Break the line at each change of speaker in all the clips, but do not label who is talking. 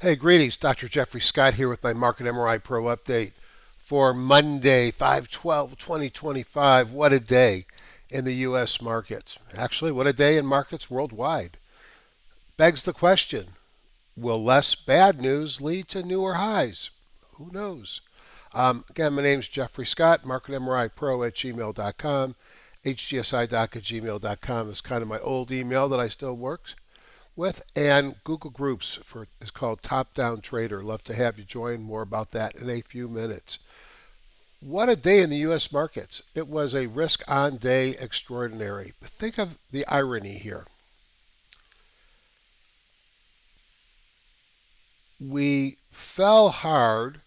Hey, greetings. Dr. Jeffrey Scott here with my Market MRI Pro update for Monday, 5/12/2025. What a day in the U.S. markets. Actually, what a day in markets worldwide. Begs the question, will less bad news lead to newer highs? Who knows? Again, my name is Jeffrey Scott, Market MRI Pro at gmail.com. HGSIdoc at gmail.com is kind of my old email that I still work with, and Google Groups for is called Top Down Trader. Love to have you join. More about that in a few minutes. What a day in the U.S. markets. It was a risk on day extraordinary. But think of the irony here. We fell hard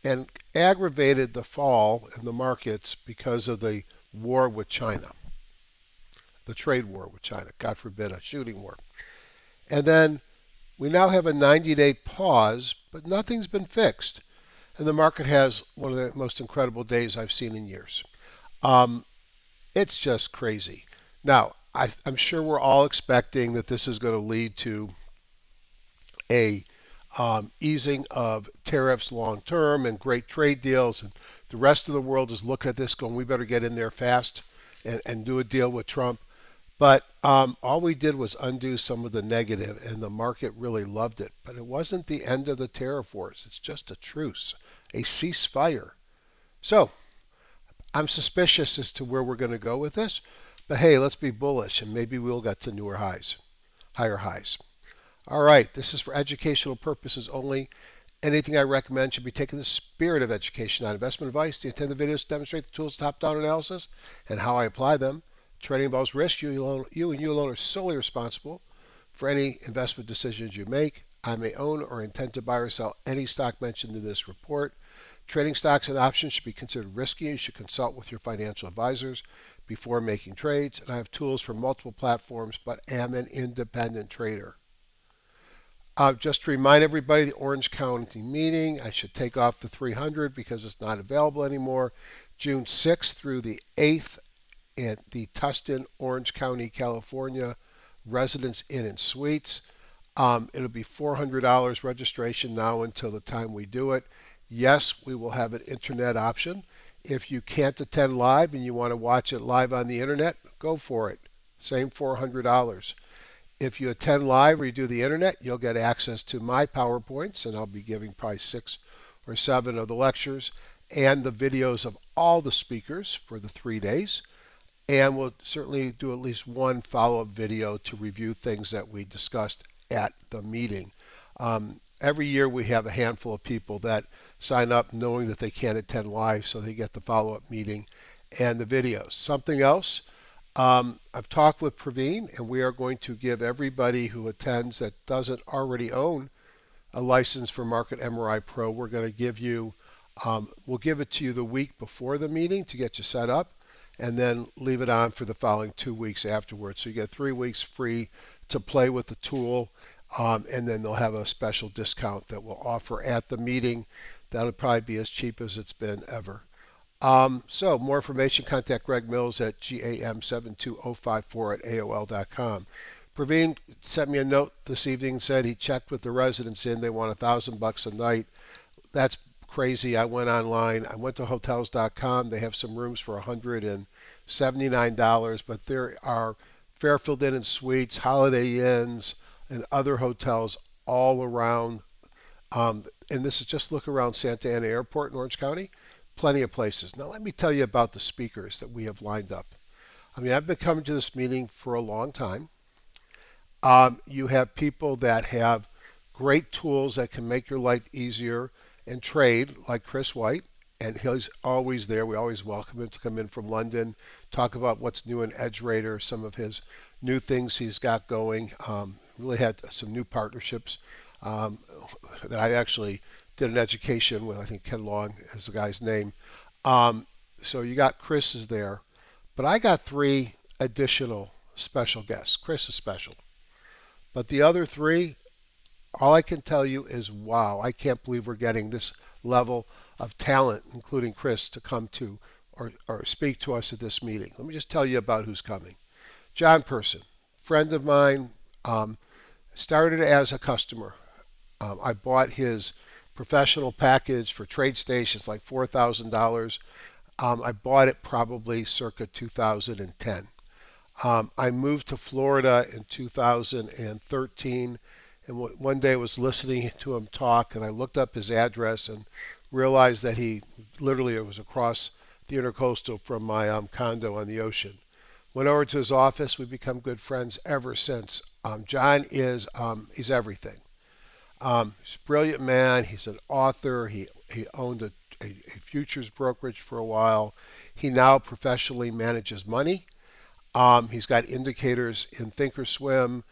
and aggravated the fall in the markets because of the war with China, the trade war with China. God forbid a shooting war. And then we now have a 90-day pause, but nothing's been fixed. And the market has one of the most incredible days I've seen in years. Um, it's just crazy. Now, I'm sure we're all expecting that this is going to lead to a easing of tariffs long term and great trade deals. And the rest of the world is looking at this going, we better get in there fast and do a deal with Trump. But all we did was undo some of the negative, and the market really loved it. But it wasn't the end of the tariff wars. It's just a truce, a ceasefire. So I'm suspicious as to where we're going to go with this. But hey, let's be bullish, and maybe we'll get to newer highs, higher highs. All right, this is for educational purposes only. Anything I recommend should be taken in the spirit of education, not investment advice. The intent of the videos to demonstrate the tools of top-down analysis and how I apply them. Trading involves risk. You and you alone are solely responsible for any investment decisions you make. I may own or intend to buy or sell any stock mentioned in this report. Trading stocks and options should be considered risky. You should consult with your financial advisors before making trades. And I have tools for multiple platforms, but am an independent trader. Just to remind everybody, the Orange County meeting, I should take off the 300 because it's not available anymore. June 6th through the 8th at the Tustin, Orange County, California Residence Inn and Suites. It'll be $400 registration now until the time we do it. Yes, we will have an internet option. If you can't attend live and you want to watch it live on the internet, go for it. Same $400. If you attend live or you do the internet, you'll get access to my PowerPoints, and I'll be giving probably 6 or 7 of the lectures and the videos of all the speakers for the 3 days. And we'll certainly do at least one follow-up video to review things that we discussed at the meeting. Every year we have a handful of people that sign up knowing that they can't attend live, so they get the follow-up meeting and the videos. Something else, I've talked with Praveen, and we are going to give everybody who attends that doesn't already own a license for Market MRI Pro, we're going to give you, we'll give it to you the week before the meeting to get you set up, and then leave it on for the following 2 weeks afterwards. So you get 3 weeks free to play with the tool, and then they'll have a special discount that we'll offer at the meeting. That'll probably be as cheap as it's been ever. So more information, contact Greg Mills at gam72054@aol.com. Praveen sent me a note this evening and said he checked with the residents in. They want $1,000 a night. That's crazy. I went online. I went to hotels.com. They have some rooms for $179, but there are Fairfield Inn and Suites, Holiday Inns, and other hotels all around. And this is just look around Santa Ana Airport in Orange County. Plenty of places. Now let me tell you about the speakers that we have lined up. I mean, I've been coming to this meeting for a long time. You have people that have great tools that can make your life easier and trade, like Chris White, and he's always there. We always welcome him to come in from London, talk about what's new in EdgeRater, some of his new things he's got going. Really had some new partnerships that I actually did an education with. I think Ken Long is the guy's name. So you got Chris is there, but I got 3 additional special guests. Chris is special, but the other 3, all I can tell you is, wow, I can't believe we're getting this level of talent, including Chris, to come to or speak to us at this meeting. Let me just tell you about who's coming. John Person, friend of mine, started as a customer I bought his professional package for trade stations, like $4,000. I bought it probably circa 2010. I moved to Florida in 2013, and one day I was listening to him talk, and I looked up his address and realized that he literally it was across the intercoastal from my condo on the ocean. Went over to his office. We've become good friends ever since. John is he's everything. He's a brilliant man. He's an author. He owned a futures brokerage for a while. He now professionally manages money. He's got indicators in Thinkorswim.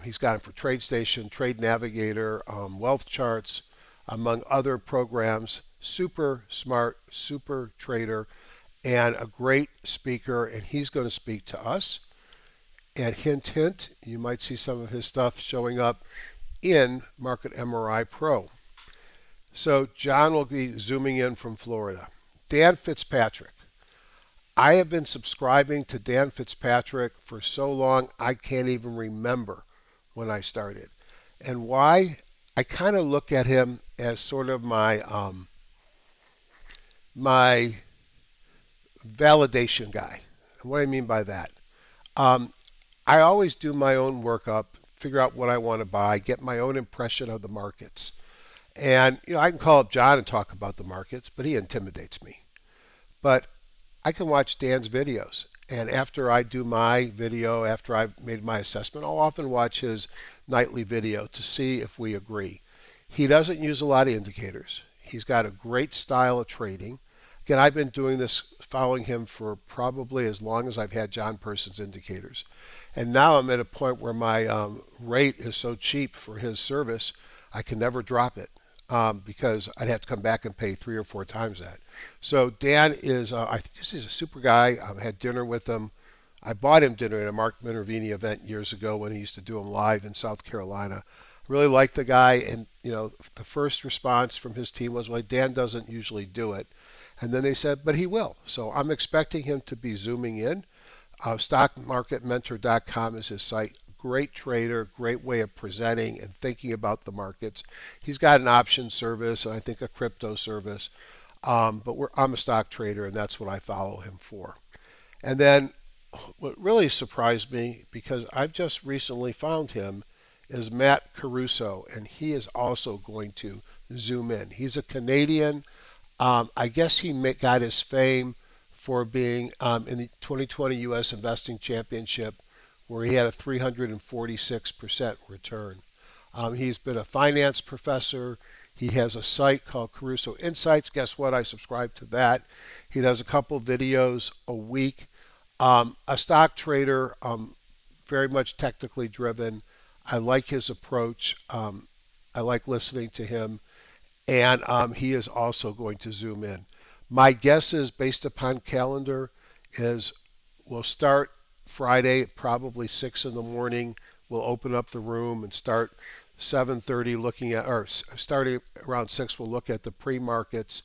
He's got them for TradeStation, Trade Navigator, Wealth Charts, among other programs. Super smart, super trader, and a great speaker. And he's going to speak to us. And hint, hint, you might see some of his stuff showing up in Market MRI Pro. So John will be zooming in from Florida. Dan Fitzpatrick. I have been subscribing to Dan Fitzpatrick for so long I can't even remember when I started. And why? I kind of look at him as sort of my validation guy. And what do I mean by that? Um, I always do my own workup, figure out what I want to buy, get my own impression of the markets. And I can call up John and talk about the markets, but he intimidates me. But I can watch Dan's videos. And after I do my video, after I've made my assessment, I'll often watch his nightly video to see if we agree. He doesn't use a lot of indicators. He's got a great style of trading. Again, I've been doing this, following him for probably as long as I've had John Person's indicators. And now I'm at a point where my rate is so cheap for his service, I can never drop it because I'd have to come back and pay 3 or 4 times that. So Dan is, I think he's a super guy. I had dinner with him. I bought him dinner at a Mark Minervini event years ago when he used to do them live in South Carolina. Really liked the guy, and the first response from his team was, "Well, Dan doesn't usually do it," and then they said, "But he will." So I'm expecting him to be zooming in. Stockmarketmentor.com is his site. Great trader, great way of presenting and thinking about the markets. He's got an option service and I think a crypto service. But I'm a stock trader and that's what I follow him for. And then what really surprised me, because I've just recently found him, is Matt Caruso, and he is also going to zoom in. He's a Canadian. I guess he got his fame for being in the 2020 U.S. Investing Championship, where he had a 346% return. He's been a finance professor. He has a site called Caruso Insights. Guess what? I subscribe to that. He does a couple videos a week. A stock trader, very much technically driven. I like his approach. I like listening to him. And he is also going to zoom in. My guess is, based upon calendar, is we'll start Friday, probably 6 in the morning. We'll open up the room and start 7:30 looking at, or starting around 6, we'll look at the pre-markets.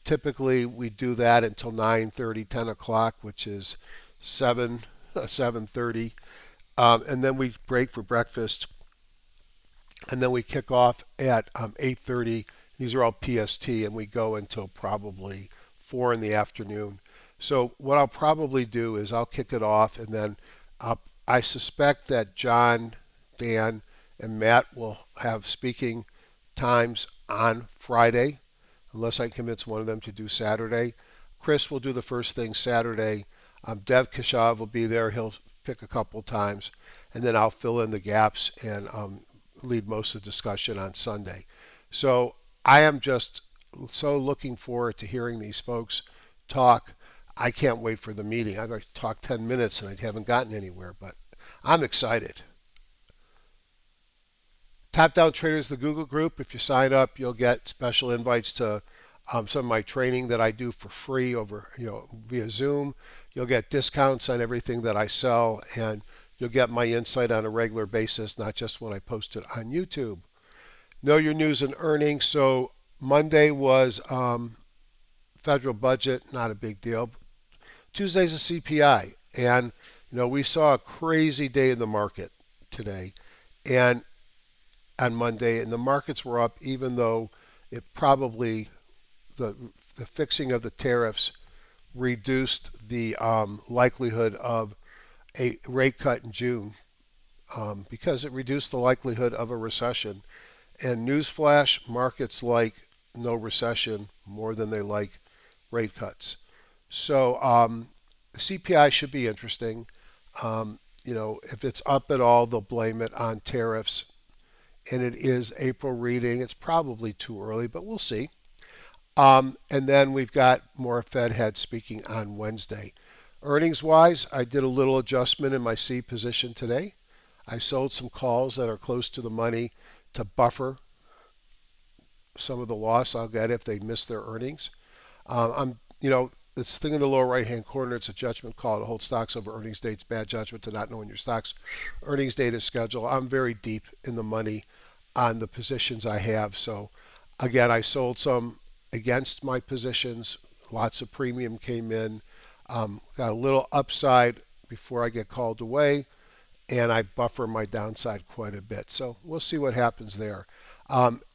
Typically, we do that until 9:30, 10 o'clock, which is 7:30. And then we break for breakfast. And then we kick off at 8:30. These are all PST, and we go until probably 4 in the afternoon. So what I'll probably do is I'll kick it off, and then I suspect that John, Dan, and Matt will have speaking times on Friday, unless I convince one of them to do Saturday. Chris will do the first thing Saturday. Dev Keshav will be there. He'll pick a couple times, and then I'll fill in the gaps and lead most of the discussion on Sunday. So I am just so looking forward to hearing these folks talk. I can't wait for the meeting. I've already talked 10 minutes and I haven't gotten anywhere, but I'm excited. Top Down Traders, the Google group. If you sign up, you'll get special invites to some of my training that I do for free over, via Zoom. You'll get discounts on everything that I sell, and you'll get my insight on a regular basis, not just when I post it on YouTube. Know your news and earnings. So Monday was federal budget, not a big deal. Tuesday's a CPI, and we saw a crazy day in the market today, and on Monday, and the markets were up even though it probably the the fixing of the tariffs reduced the likelihood of a rate cut in June because it reduced the likelihood of a recession. And newsflash, markets like no recession more than they like rate cuts. So CPI should be interesting. If it's up at all, they'll blame it on tariffs. And it is April reading. It's probably too early, but we'll see. And then we've got more Fed heads speaking on Wednesday. Earnings wise, I did a little adjustment in my C position today. I sold some calls that are close to the money to buffer some of the loss I'll get if they miss their earnings. This thing in the lower right-hand corner, it's a judgment call to hold stocks over earnings dates. Bad judgment to not know when your stock's earnings date is scheduled. I'm very deep in the money on the positions I have. So again, I sold some against my positions. Lots of premium came in. Got a little upside before I get called away, and I buffer my downside quite a bit. So we'll see what happens there.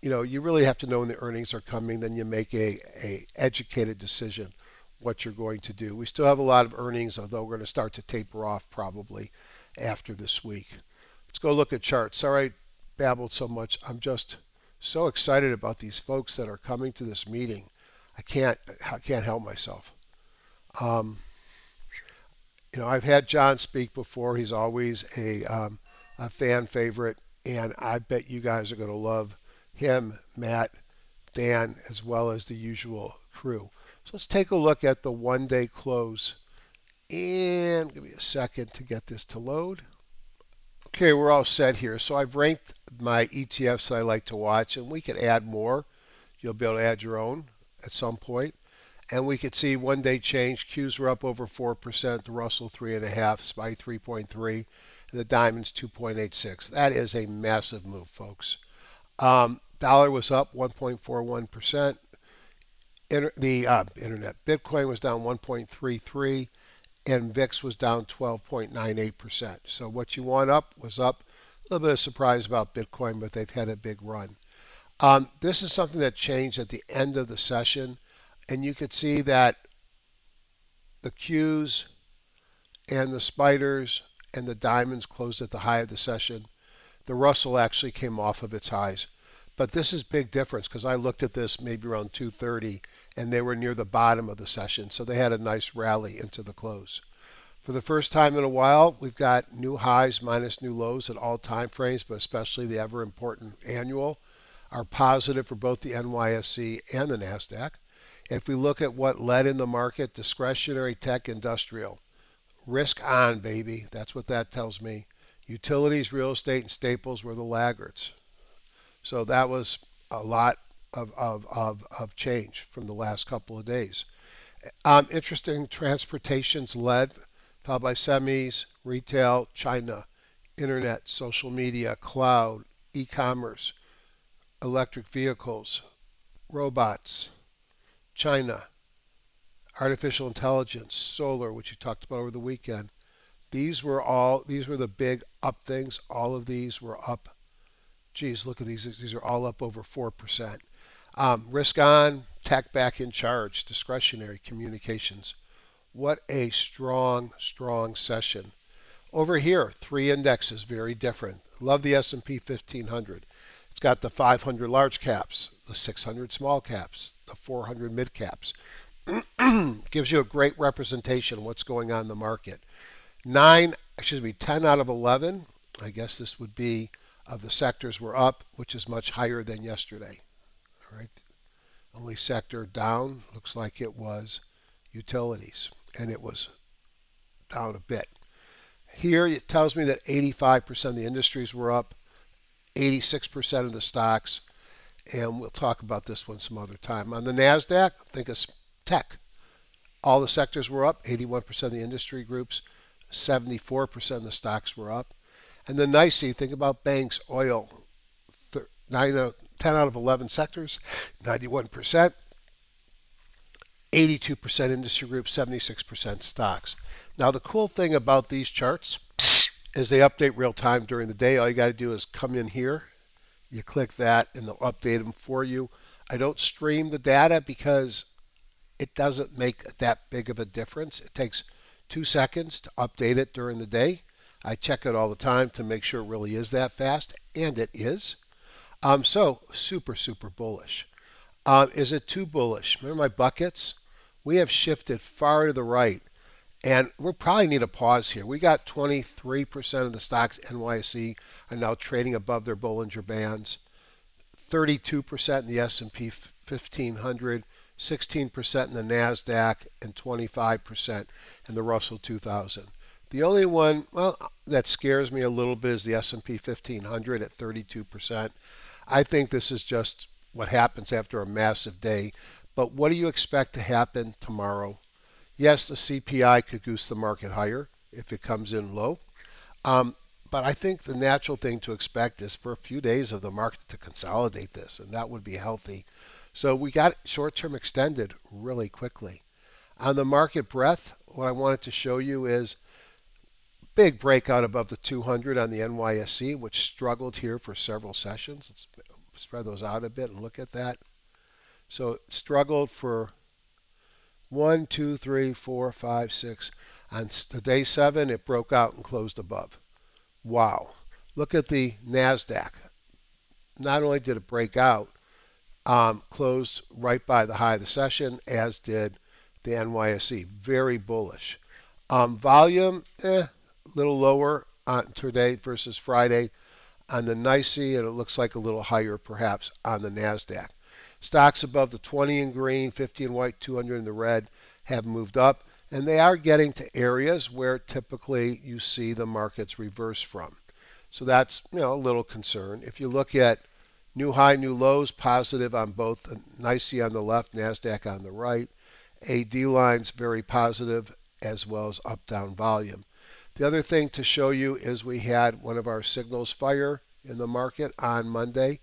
You really have to know when the earnings are coming, then you make a educated decision what you're going to do. We still have a lot of earnings, although we're going to start to taper off probably after this week. Let's go look at charts. Sorry I babbled so much. I'm just so excited about these folks that are coming to this meeting. I can't help myself. I've had John speak before. He's always a fan favorite, and I bet you guys are going to love him, Matt, Dan, as well as the usual crew. So let's take a look at the one-day close. And give me a second to get this to load. Okay, we're all set here. So I've ranked my ETFs I like to watch, and we could add more. You'll be able to add your own at some point. And we could see one day change. Qs were up over 4%, the Russell 3.5, SPY 3.3, and the Diamonds 2.86. That is a massive move, folks. Dollar was up 1.41%. Internet Bitcoin was down 1.33, and VIX was down 12.98%. So what you want up was up. A little bit of surprise about Bitcoin, but they've had a big run. This is something that changed at the end of the session, and you could see that the Qs and the spiders and the diamonds closed at the high of the session. The Russell actually came off of its highs. But this is big difference because I looked at this maybe around 2:30 and they were near the bottom of the session. So they had a nice rally into the close. For the first time in a while, we've got new highs minus new lows at all time frames, but especially the ever important annual are positive for both the NYSE and the NASDAQ. If we look at what led in the market, discretionary, tech, industrial, risk on, baby. That's what that tells me. Utilities, real estate, and staples were the laggards. So that was a lot of change from the last couple of days. Interesting, transportation's led, followed by semis, retail, China, internet, social media, cloud, e-commerce, electric vehicles, robots, China, artificial intelligence, solar, which you talked about over the weekend. These were the big up things. All of these were up. Geez, look at these. These are all up over 4%. Risk on, tech back in charge, discretionary, communications. What a strong, strong session. Over here, three indexes, very different. Love the S&P 1500. It's got the 500 large caps, the 600 small caps, the 400 mid caps. Gives you a great representation of what's going on in the market. 10 out of 11, I guess this would be, of the sectors were up, which is much higher than yesterday. All right. Only sector down looks like it was utilities, and it was down a bit. Here it tells me that 85% of the industries were up, 86% of the stocks, and we'll talk about this one some other time. On the NASDAQ, think of tech. All the sectors were up, 81% of the industry groups, 74% of the stocks were up. And the NYSE, think about banks, oil, 10 out of 11 sectors, 91%, 82% industry groups, 76% stocks. Now, the cool thing about these charts is they update real time during the day. All you got to do is come in here You click that and they'll update them for you. I don't stream the data because it doesn't make that big of a difference. It takes 2 seconds to update it during the day. I check it all the time to make sure it really is that fast, and it is. So super, super bullish. Is it too bullish? Remember my buckets? We have shifted far to the right, and we'll probably need a pause here. We got 23% of the stocks NYSE are now trading above their Bollinger Bands. 32% in the S&P 1500, 16% in the NASDAQ, and 25% in the Russell 2000. The only one, well, that scares me a little bit is the S&P 1500 at 32%. I think this is just what happens after a massive day. But what do you expect to happen tomorrow? Yes, the CPI could goose the market higher if it comes in low. Um, but I think the natural thing to expect is for a few days of the market to consolidate this, and that would be healthy. So we got short-term extended really quickly. On the market breadth, what I wanted to show you is big breakout above the 200 on the NYSE, which struggled here for several sessions. Let's spread those out a bit and look at that. So it struggled for 1, 2, 3, 4, 5, 6. On the day 7, it broke out and closed above. Wow. Look at the NASDAQ. Not only did it break out, closed right by the high of the session, as did the NYSE. Very bullish. Volume, a little lower on today versus Friday on the NYSE, and it looks like a little higher perhaps on the NASDAQ. Stocks above the 20 in green, 50 in white, 200 in the red have moved up, and they are getting to areas where typically you see the markets reverse from. So that's a little concern. If you look at new high, new lows, positive on both the NYSE on the left, NASDAQ on the right. AD lines very positive as well as up-down volume. The other thing to show you is we had one of our signals fire in the market on Monday,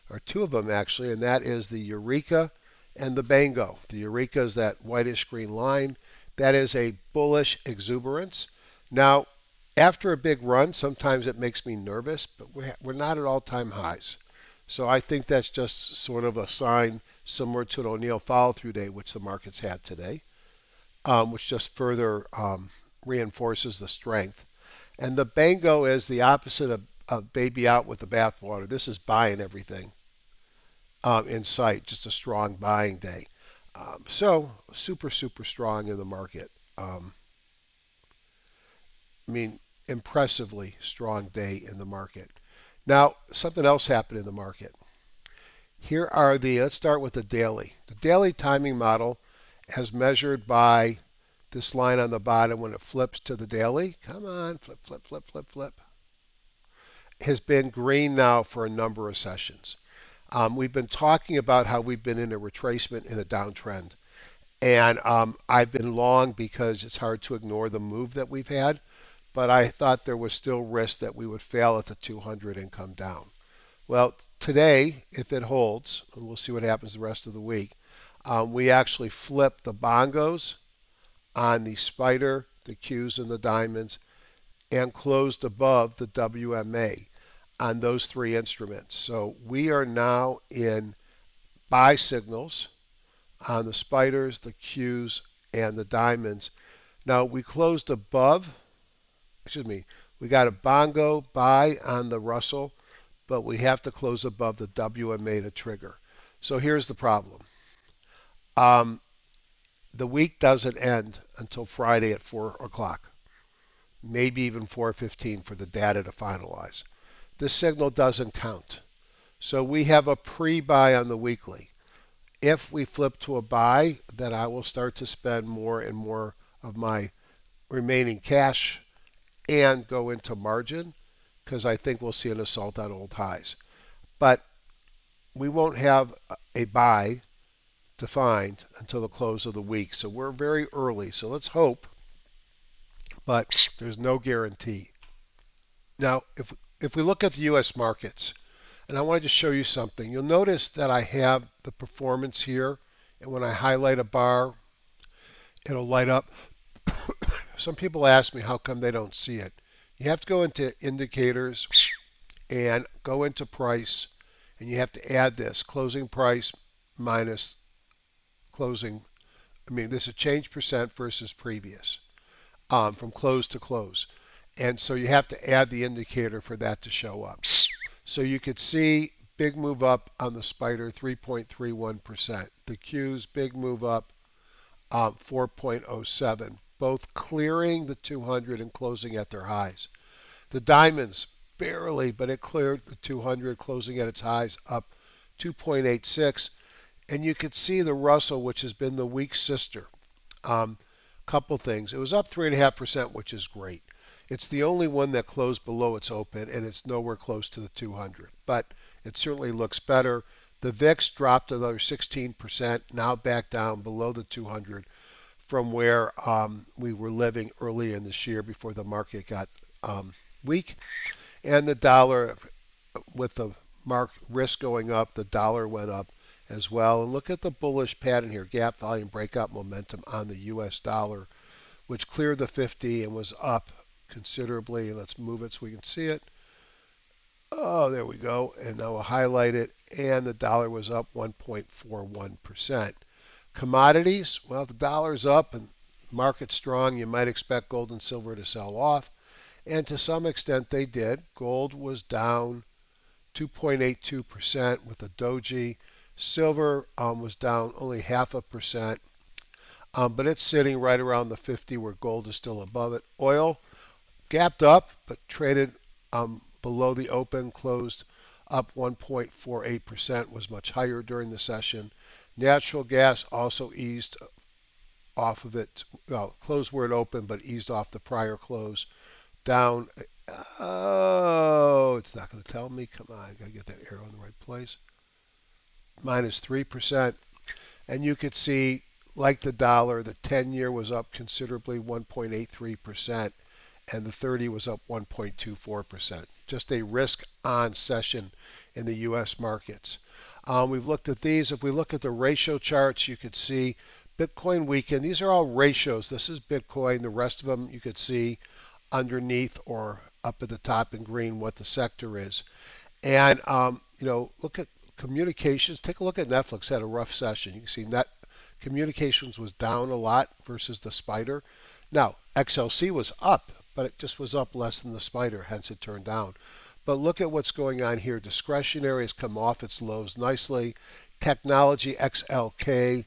or two of them actually, and that is the Eureka and the Bango. The Eureka is that whitish green line. That is a bullish exuberance. Now, after a big run, sometimes it makes me nervous, but we're not at all-time highs. So I think that's just sort of a sign similar to an O'Neill follow-through day, which the markets had today, which just further reinforces the strength. And the Bango is the opposite of baby out with the bathwater. This is buying everything in sight, just a strong buying day. So super, super strong in the market. I mean, impressively strong day in the market. Now, something else happened in the market. Here are let's start with the daily. The daily timing model, as measured by this line on the bottom when it flips to the daily, come on, flip, flip, flip, flip, flip, has been green now for a number of sessions. We've been talking about how we've been in a retracement in a downtrend. And I've been long because it's hard to ignore the move that we've had. But I thought there was still risk that we would fail at the 200 and come down. Well, today, if it holds, and we'll see what happens the rest of the week, we actually flipped the bongos on the spider, the Qs, and the diamonds, and closed above the WMA on those three instruments. So we are now in buy signals on the spiders, the Qs, and the diamonds. Now, we closed above. We got a bongo buy on the Russell, but we have to close above the WMA to trigger. So here's the problem. The week doesn't end until Friday at 4 o'clock, maybe even 4:15 for the data to finalize. This signal doesn't count. So we have a pre-buy on the weekly. If we flip to a buy, then I will start to spend more and more of my remaining cash and go into margin because I think we'll see an assault on old highs. But we won't have a buy defined until the close of the week. So we're very early. So let's hope, but there's no guarantee. Now, if we look at the U.S. markets, and I wanted to show you something, you'll notice that I have the performance here, and when I highlight a bar, it'll light up. Some people ask me how come they don't see it. You have to go into indicators and go into price and you have to add this closing price minus closing. I mean, this is change percent versus previous from close to close. And so you have to add the indicator for that to show up. So you could see big move up on the spider, 3.31%. The Q's big move up, 4.07, both clearing the 200 and closing at their highs. The diamonds barely, but it cleared the 200, closing at its highs, up 2.86. And you could see the Russell, which has been the weak sister. Couple things. It was up 3.5%, which is great. It's the only one that closed below its open, and it's nowhere close to the 200. But it certainly looks better. The VIX dropped another 16%, now back down below the 200 from where we were living early in this year before the market got weak. And the dollar, with the risk going up, the dollar went up as well. And look at the bullish pattern here, gap volume breakout momentum on the US dollar, which cleared the 50 and was up considerably. Let's move it so we can see it. Oh, there we go. And now we'll highlight it. And the dollar was up 1.41%. Commodities, well, the dollar's up and market's strong. You might expect gold and silver to sell off. And to some extent they did. Gold was down 2.82% with a doji. Silver was down only 0.5%, but it's sitting right around the 50 where gold is still above it. Oil gapped up but traded below the open, closed up 1.48%, was much higher during the session. Natural gas also eased off of it, well, closed where it opened but eased off the prior close, down. Oh, it's not going to tell me. Come on, I got to get that arrow in the right place. Minus 3%. And you could see, like the dollar, the 10-year was up considerably, 1.83%, and the 30 was up 1.24%. Just a risk-on session in the U.S. markets. We've looked at these. If we look at the ratio charts, you could see Bitcoin weekend. These are all ratios. This is Bitcoin. The rest of them you could see underneath or up at the top in green what the sector is. And, look at communications. Take a look at Netflix. Had a rough session. You can see net communications was down a lot versus the spider. Now, XLC was up, but it just was up less than the spider, hence it turned down. But look at what's going on here. Discretionary has come off its lows nicely. Technology XLK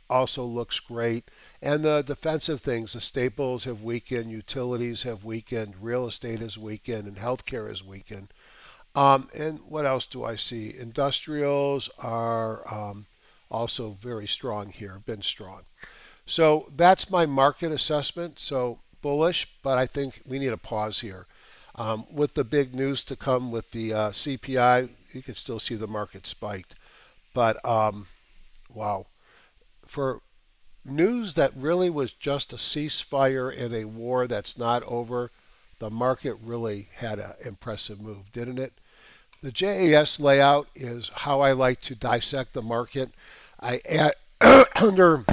also looks great. And the defensive things, the staples have weakened, utilities have weakened, real estate has weakened, and healthcare has weakened. And what else do I see? Industrials are also very strong here, been strong. So that's my market assessment. So bullish, but I think we need a pause here. With the big news to come with the CPI, you can still see the market spiked. But wow, for news that really was just a ceasefire in a war that's not over, the market really had an impressive move, didn't it? The JAS layout is how I like to dissect the market. I add under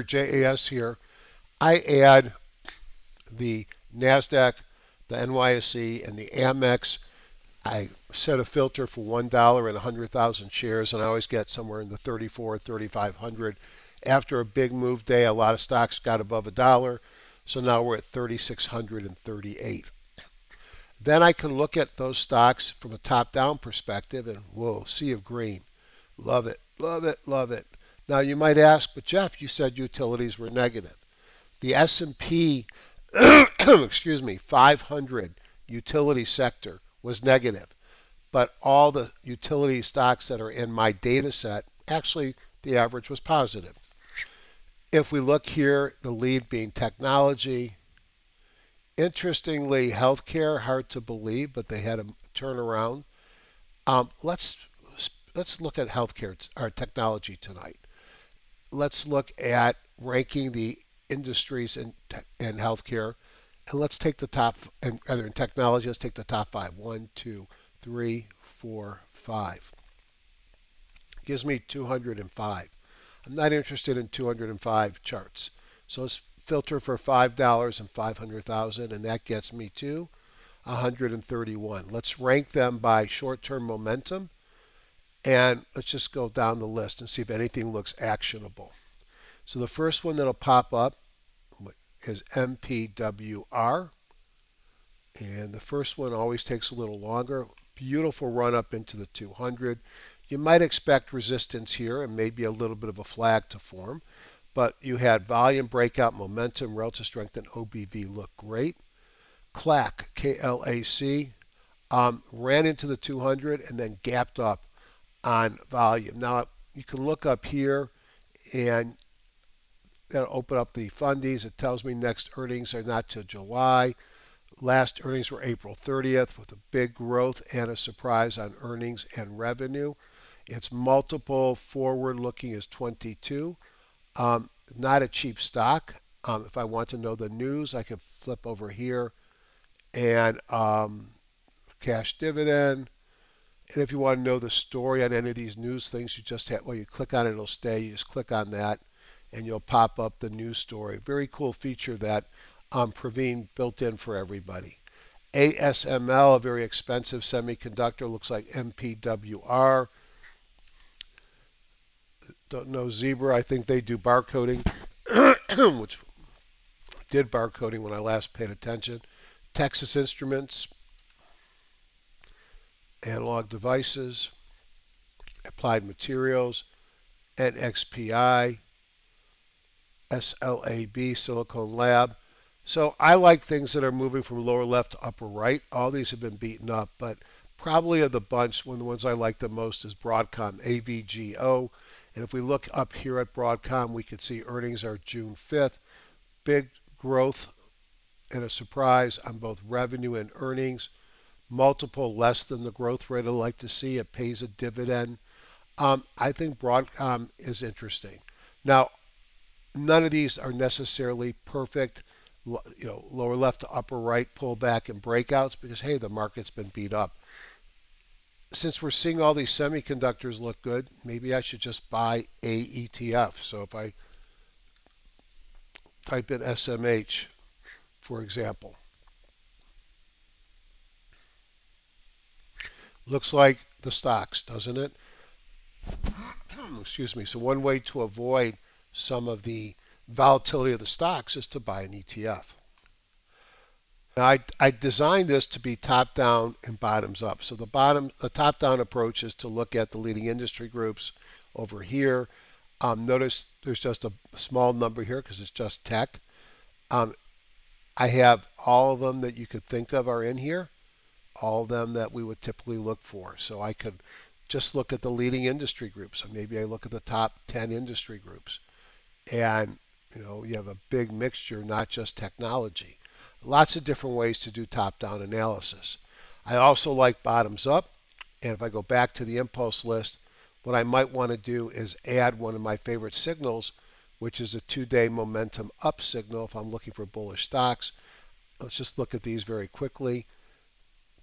JAS here, I add the NASDAQ, the NYSE, and the Amex. I set a filter for $1 and 100,000 shares, and I always get somewhere in the 34, 3,500. After a big move day, a lot of stocks got above $1, so now we're at 3,638. Then I can look at those stocks from a top-down perspective, and whoa, sea of green. Love it, love it, love it. Now you might ask, but Jeff, you said utilities were negative. The S&P, excuse me, 500 utility sector was negative, but all the utility stocks that are in my data set, actually the average was positive. If we look here, the lead being technology. Interestingly, healthcare, hard to believe, but they had a turnaround. Let's look at healthcare or technology tonight. Let's look at ranking the industries in healthcare, and let's take the top, and rather in technology, let's take the top 5. 1, 2, 3, 4, 5. Gives me 205. I'm not interested in 205 charts. So let's filter for $5 and 500,000, and that gets me to 131. Let's rank them by short-term momentum, and let's just go down the list and see if anything looks actionable. So the first one that'll pop up is MPWR, and the first one always takes a little longer. Beautiful run up into the 200. You might expect resistance here and maybe a little bit of a flag to form, but you had volume breakout, momentum, relative strength, and OBV look great. CLAC, KLAC, ran into the 200 and then gapped up on volume. Now you can look up here and that'll open up the fundies. It tells me next earnings are not till July. Last earnings were April 30th with a big growth and a surprise on earnings and revenue. Its multiple forward looking is 22. Not a cheap stock. If I want to know the news, I could flip over here and cash dividend. And if you want to know the story on any of these news things, you just have, well, you click on it, it'll stay. You just click on that, and you'll pop up the news story. Very cool feature that Praveen built in for everybody. ASML, a very expensive semiconductor, looks like MPWR. Don't know Zebra. I think they do barcoding, which did barcoding when I last paid attention. Texas Instruments, Analog Devices, Applied Materials, NXPI, SLAB, Silicon Lab. So I like things that are moving from lower left to upper right. All these have been beaten up, but probably of the bunch, one of the ones I like the most is Broadcom, AVGO. And if we look up here at Broadcom, we can see earnings are June 5th. Big growth and a surprise on both revenue and earnings. Multiple less than the growth rate I like to see. It pays a dividend. I think Broadcom is interesting. Now, none of these are necessarily perfect, lower left to upper right pullback and breakouts because, hey, the market's been beat up. Since we're seeing all these semiconductors look good, maybe I should just buy a ETF. So if I type in SMH, for example, looks like the stocks, doesn't it? Excuse me. So one way to avoid some of the volatility of the stocks is to buy an ETF. Now I designed this to be top down and bottoms up. So the top down approach is to look at the leading industry groups over here. Notice there's just a small number here because it's just tech. I have all of them that you could think of are in here, all of them that we would typically look for. So I could just look at the leading industry groups. So maybe I look at the top 10 industry groups. And you have a big mixture, not just technology. Lots of different ways to do top-down analysis. I also like bottoms up. And if I go back to the impulse list, what I might want to do is add one of my favorite signals, which is a 2-day momentum up signal if I'm looking for bullish stocks. Let's just look at these very quickly.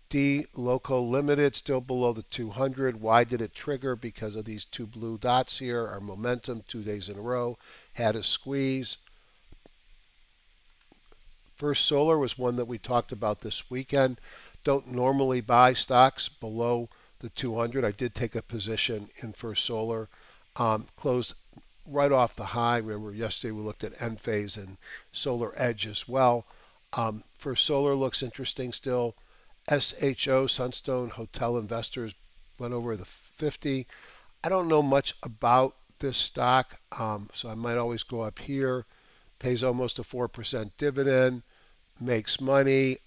D Loco Limited still below the 200. Why did it trigger? Because of these two blue dots here. Our momentum 2 days in a row had a squeeze. First Solar was one that we talked about this weekend. Don't normally buy stocks below the 200. I did take a position in First Solar. Closed right off the high. Remember yesterday we looked at Enphase and Solar Edge as well. First Solar looks interesting still. SHO, Sunstone Hotel Investors, went over the 50. I don't know much about this stock, so I might always go up here. Pays almost a 4% dividend, makes money.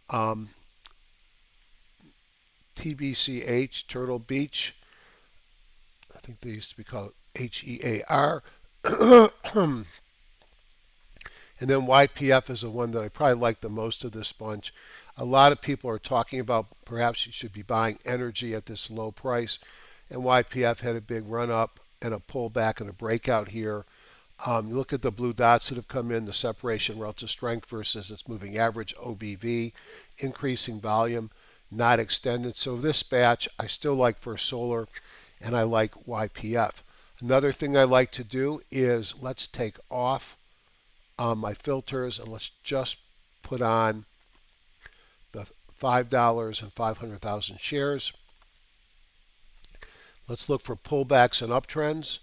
TBCH, Turtle Beach, I think they used to be called HEAR. And then YPF is the one that I probably like the most of this bunch. A lot of people are talking about perhaps you should be buying energy at this low price. And YPF had a big run up and a pullback and a breakout here. You look at the blue dots that have come in, the separation relative strength versus its moving average OBV, increasing volume, not extended. So this batch, I still like First Solar and I like YPF. Another thing I like to do is let's take off my filters and let's just put on the $5 and 500,000 shares. Let's look for pullbacks and uptrends.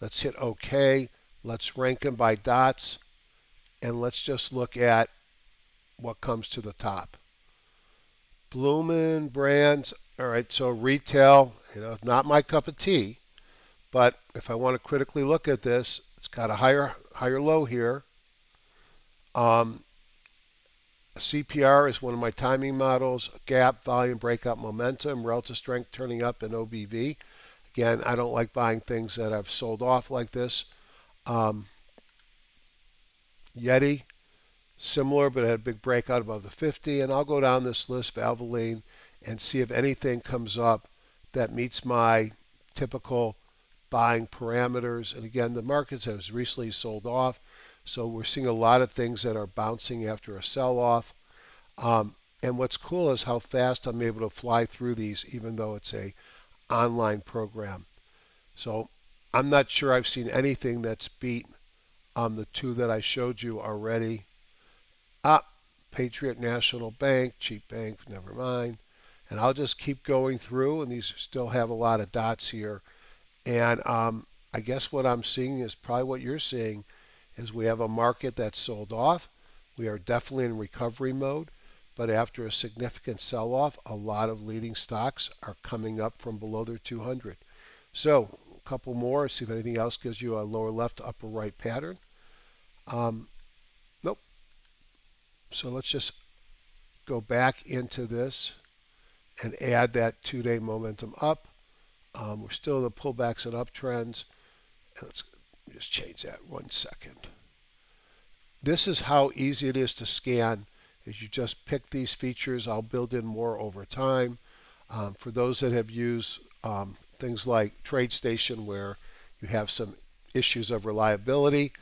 Let's hit OK. Let's rank them by dots. And let's just look at what comes to the top. Bloomin' Brands. All right, so retail, not my cup of tea. But if I want to critically look at this, it's got a higher low here. CPR is one of my timing models. Gap, volume, breakout, momentum, relative strength turning up, and OBV. Again, I don't like buying things that I've sold off like this. Yeti, similar, but had a big breakout above the 50. And I'll go down this list, Valvoline, and see if anything comes up that meets my typical buying parameters. And again, the markets has recently sold off, so we're seeing a lot of things that are bouncing after a sell-off. And what's cool is how fast I'm able to fly through these, even though it's a online program. So I'm not sure I've seen anything that's beat the two that I showed you already. Patriot National Bank, cheap bank, never mind. And I'll just keep going through, and these still have a lot of dots here. And I guess what I'm seeing is probably what you're seeing, is we have a market that's sold off. We are definitely in recovery mode, but after a significant sell-off, a lot of leading stocks are coming up from below their 200. So a couple more, see if anything else gives you a lower left, upper right pattern. Nope. So let's just go back into this and add that 2-day momentum up. We're still in the pullbacks and uptrends. Let's just change that 1 second. This is how easy it is to scan. Is you just pick these features. I'll build in more over time. For those that have used things like TradeStation, where you have some issues of reliability,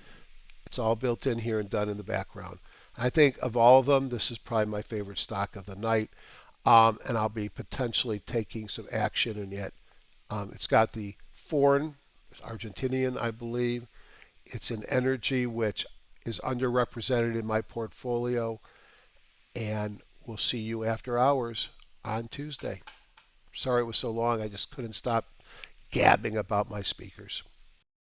it's all built in here and done in the background. I think of all of them, this is probably my favorite stock of the night, and I'll be potentially taking some action in it. It's got the foreign, Argentinian, I believe. It's an energy which is underrepresented in my portfolio, and we'll see you after hours on Tuesday. Sorry it was so long. I just couldn't stop gabbing about my speakers.